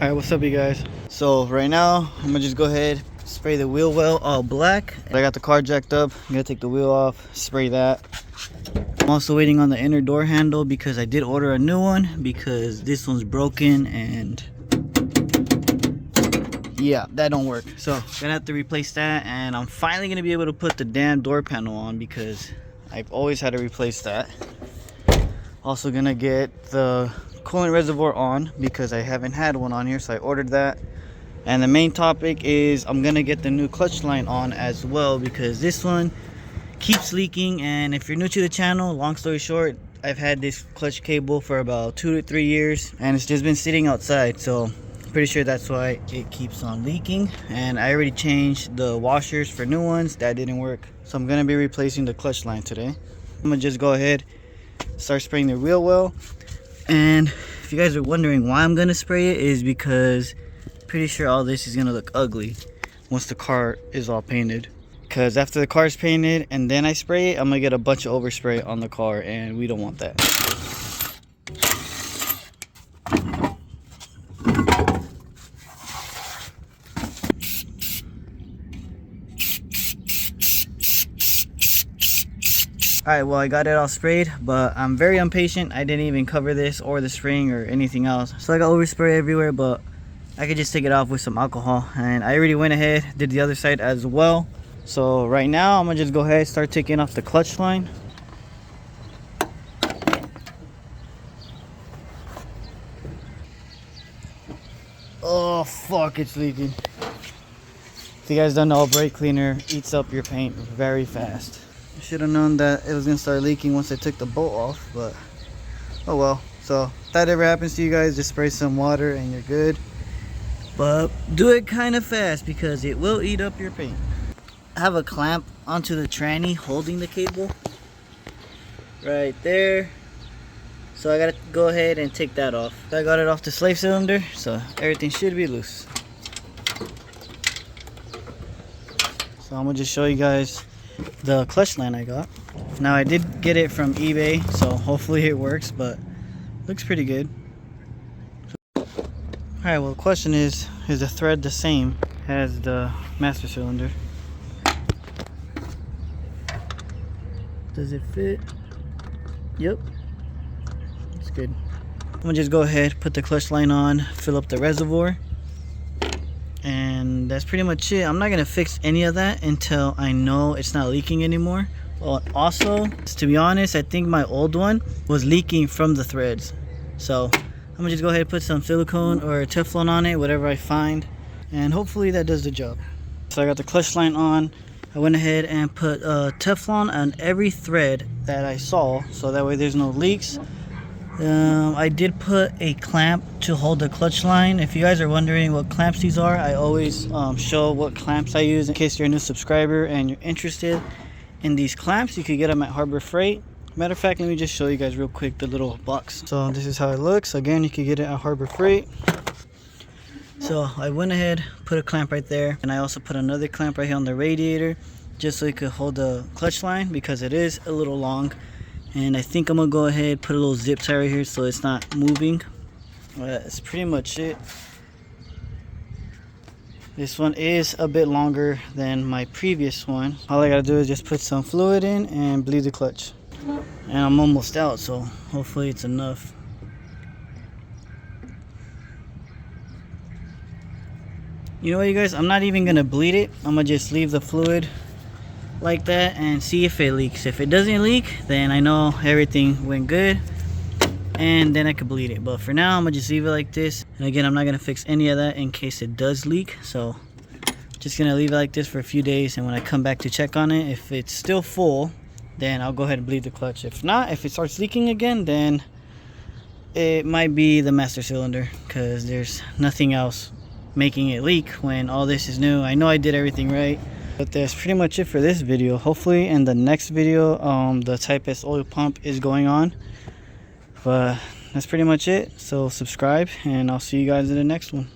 Alright, what's up you guys? So right now I'm gonna just go ahead, spray the wheel well all black. I got the car jacked up. I'm gonna take the wheel off, spray that. I'm also waiting on the inner door handle because I did order a new one because this one's broken and yeah, that don't work. So gonna have to replace that, and I'm finally gonna be able to put the damn door panel on because I've always had to replace that. Also gonna get the coolant reservoir on because I haven't had one on here, so I ordered that. And the main topic is I'm gonna get the new clutch line on as well because this one keeps leaking. And if you're new to the channel, long story short, I've had this clutch cable for about 2 to 3 years and it's just been sitting outside, so pretty sure that's why it keeps on leaking. And I already changed the washers for new ones. That didn't work, so I'm gonna be replacing the clutch line today. I'm gonna just go ahead, start spraying the wheel well. And if you guys are wondering why I'm gonna spray it, is because pretty sure all this is gonna look ugly once the car is all painted. Because after the car is painted and then I spray it, I'm gonna get a bunch of overspray on the car, and we don't want that. Alright, well I got it all sprayed, but I'm very impatient. I didn't even cover this or the spring or anything else. So I got overspray everywhere, but I could just take it off with some alcohol. And I already went ahead, did the other side as well. So right now I'm gonna just go ahead, start taking off the clutch line. Oh fuck, it's leaking. If you guys don't know, brake cleaner eats up your paint very fast. I should have known that it was gonna start leaking once I took the bolt off, but oh well. So if that ever happens to you guys, just spray some water and you're good. But do it kind of fast because it will eat up your paint. I have a clamp onto the tranny holding the cable right there, so I gotta go ahead and take that off. I got it off the slave cylinder, so everything should be loose. So I'm gonna just show you guys the clutch line I got. Now I did get it from eBay, so hopefully it works, but looks pretty good. Alright, well the question is the thread the same as the master cylinder? Does it fit? Yep, it's good. I'm gonna just go ahead, put the clutch line on, fill up the reservoir, and that's pretty much it. I'm not gonna fix any of that until I know it's not leaking anymore. Well, also, to be honest, I think my old one was leaking from the threads, so I'm gonna just go ahead and put some silicone or Teflon on it, whatever I find, and hopefully that does the job. So I got the clutch line on. I went ahead and put Teflon on every thread that I saw, so that way there's no leaks. I did put a clamp to hold the clutch line. If you guys are wondering what clamps these are, I always show what clamps I use in case you're a new subscriber and you're interested in these clamps. You can get them at Harbor Freight. Matter of fact, let me just show you guys real quick the little box. So this is how it looks. Again, you can get it at Harbor Freight. So I went ahead, put a clamp right there, and I also put another clamp right here on the radiator just so it could hold the clutch line because it is a little long. And I think I'm gonna go ahead, put a little zip tie right here so it's not moving. That's pretty much it. This one is a bit longer than my previous one. All I gotta do is just put some fluid in and bleed the clutch. And I'm almost out, so hopefully it's enough. You know what, you guys, I'm not even gonna bleed it. I'm gonna just leave the fluid like that and see if it leaks. If it doesn't leak, then I know everything went good and then I could bleed it. But for now, I'm gonna just leave it like this. And again, I'm not gonna fix any of that in case it does leak, so just gonna leave it like this for a few days, and when I come back to check on it, if it's still full, then I'll go ahead and bleed the clutch. If not, if it starts leaking again, then it might be the master cylinder because there's nothing else making it leak when all this is new. I know I did everything right. But that's pretty much it for this video. Hopefully in the next video the Type S oil pump is going on. But that's pretty much it. So subscribe and I'll see you guys in the next one.